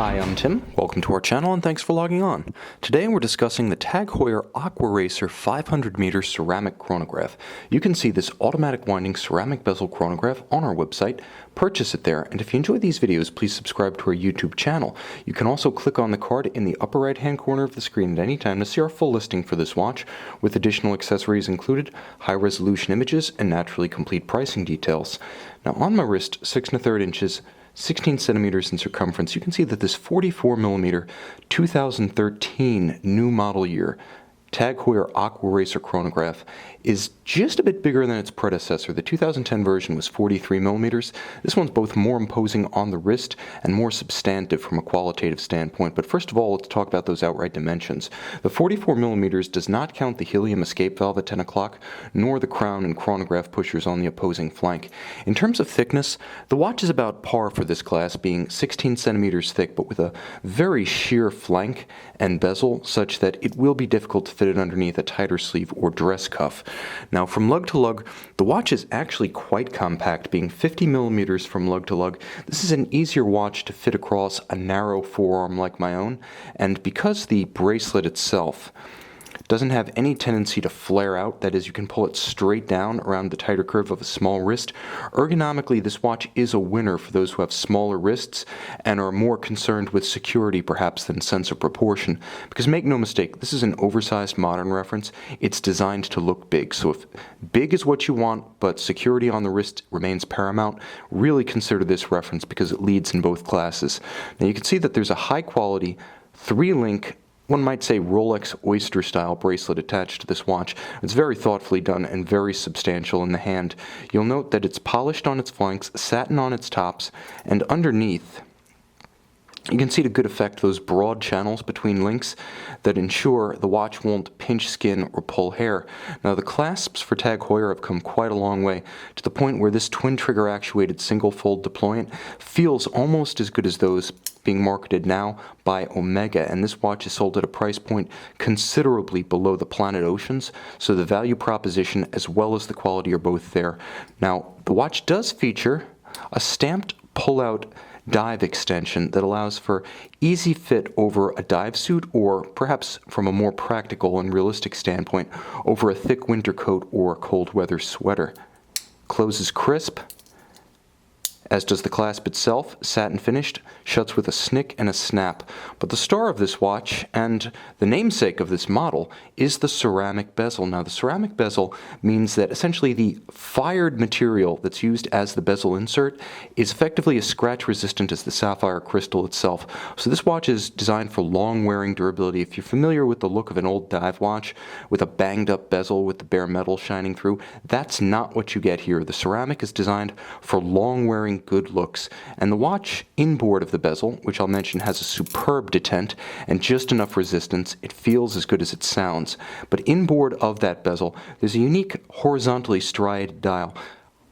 Hi, I'm Tim. Welcome to our channel and thanks for logging on. Today we're discussing the Heuer Aquaracer 500 meter ceramic chronograph. You can see this automatic winding ceramic bezel chronograph on our website. Purchase it there, and if you enjoy these videos, please subscribe to our YouTube channel. You can also click on the card in the upper right hand corner of the screen at any time to see our full listing for this watch, with additional accessories included, high resolution images, and naturally complete pricing details. Now on my wrist, 6 1/3 inches, 16 centimeters in circumference, you can see that this 44 millimeter 2013 new model year Heuer Aquaracer chronograph is just a bit bigger than its predecessor. The 2010 version was 43 millimeters. This one's both more imposing on the wrist and more substantive from a qualitative standpoint. But first of all, let's talk about those outright dimensions. The 44 millimeters does not count the helium escape valve at 10 o'clock, nor the crown and chronograph pushers on the opposing flank. In terms of thickness, the watch is about par for this class, being 16 centimeters thick, but with a very sheer flank and bezel such that it will be difficult to fit it underneath a tighter sleeve or dress cuff. Now from lug to lug, the watch is actually quite compact, being 50 millimeters from lug to lug. This is an easier watch to fit across a narrow forearm like my own, and because the bracelet itself doesn't have any tendency to flare out, that is, you can pull it straight down around the tighter curve of a small wrist. Ergonomically, this watch is a winner for those who have smaller wrists and are more concerned with security perhaps than sense of proportion. Because make no mistake, this is an oversized modern reference. It's designed to look big. So if big is what you want, but security on the wrist remains paramount, really consider this reference because it leads in both classes. Now you can see that there's a high quality 3-link, one might say Rolex Oyster style bracelet attached to this watch. It's very thoughtfully done and very substantial in the hand. You'll note that it's polished on its flanks, satin on its tops, and underneath you can see to good effect those broad channels between links that ensure the watch won't pinch skin or pull hair. Now the clasps for Heuer have come quite a long way, to the point where this twin trigger actuated single fold deployant feels almost as good as those being marketed now by Omega, and this watch is sold at a price point considerably below the Planet Oceans, so the value proposition as well as the quality are both there. Now the watch does feature a stamped pull-out dive extension that allows for easy fit over a dive suit, or perhaps from a more practical and realistic standpoint, over a thick winter coat or a cold weather sweater. Closes crisp, as does the clasp itself, satin finished, shuts with a snick and a snap. But the star of this watch, and the namesake of this model, is the ceramic bezel. Now the ceramic bezel means that essentially the fired material that's used as the bezel insert is effectively as scratch resistant as the sapphire crystal itself. So this watch is designed for long wearing durability. If you're familiar with the look of an old dive watch with a banged up bezel with the bare metal shining through, that's not what you get here. The ceramic is designed for long wearing good looks, and the watch inboard of the bezel, which I'll mention, has a superb detent and just enough resistance. It feels as good as it sounds. But inboard of that bezel, there's a unique horizontally striated dial.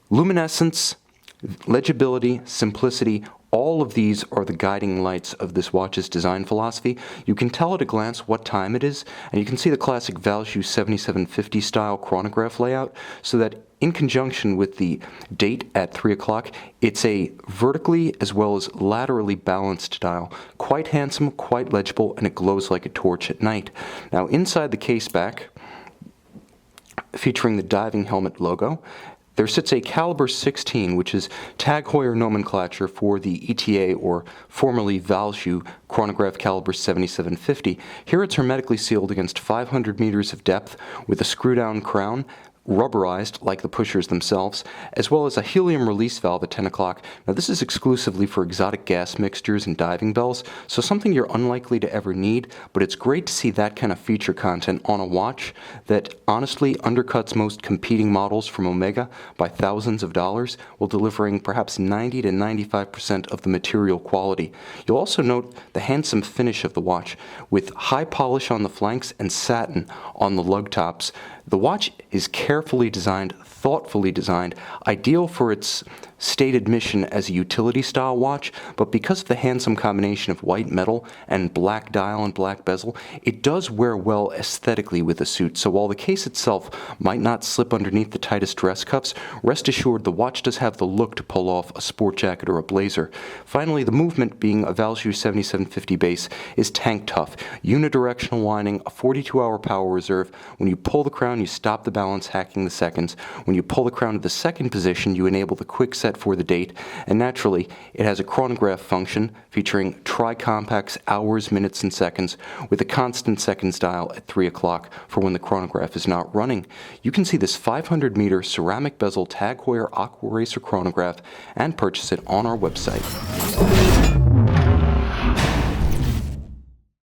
Luminescence, legibility, simplicity, all of these are the guiding lights of this watch's design philosophy. You can tell at a glance what time it is, and you can see the classic Valjoux 7750 style chronograph layout, so that in conjunction with the date at 3 o'clock, it's a vertically as well as laterally balanced dial. Quite handsome, quite legible, and it glows like a torch at night. Now inside the case back, featuring the diving helmet logo, there sits a caliber 16, which is Heuer nomenclature for the ETA, or formerly Valjoux, chronograph caliber 7750. Here it's hermetically sealed against 500 meters of depth with a screw-down crown, rubberized like the pushers themselves, as well as a helium release valve at 10 o'clock. Now this is exclusively for exotic gas mixtures and diving bells, so something you're unlikely to ever need, but it's great to see that kind of feature content on a watch that honestly undercuts most competing models from Omega by thousands of dollars, while delivering perhaps 90 to 95% of the material quality. You'll also note the handsome finish of the watch, with high polish on the flanks and satin on the lug tops. The watch is carefully designed, thoughtfully designed, ideal for its stated mission as a utility-style watch, but because of the handsome combination of white metal and black dial and black bezel, it does wear well aesthetically with a suit. So while the case itself might not slip underneath the tightest dress cuffs, rest assured the watch does have the look to pull off a sport jacket or a blazer. Finally, the movement, being a Valjoux 7750 base, is tank tough. Unidirectional winding, a 42-hour power reserve. When you pull the crown, you stop the balance, hacking the seconds. When you pull the crown to the second position, you enable the quick set for the date. And naturally, it has a chronograph function featuring tri-compacts, hours, minutes, and seconds, with a constant seconds dial at 3 o'clock for when the chronograph is not running. You can see this 500-meter ceramic bezel Tag Heuer Aquaracer chronograph and purchase it on our website.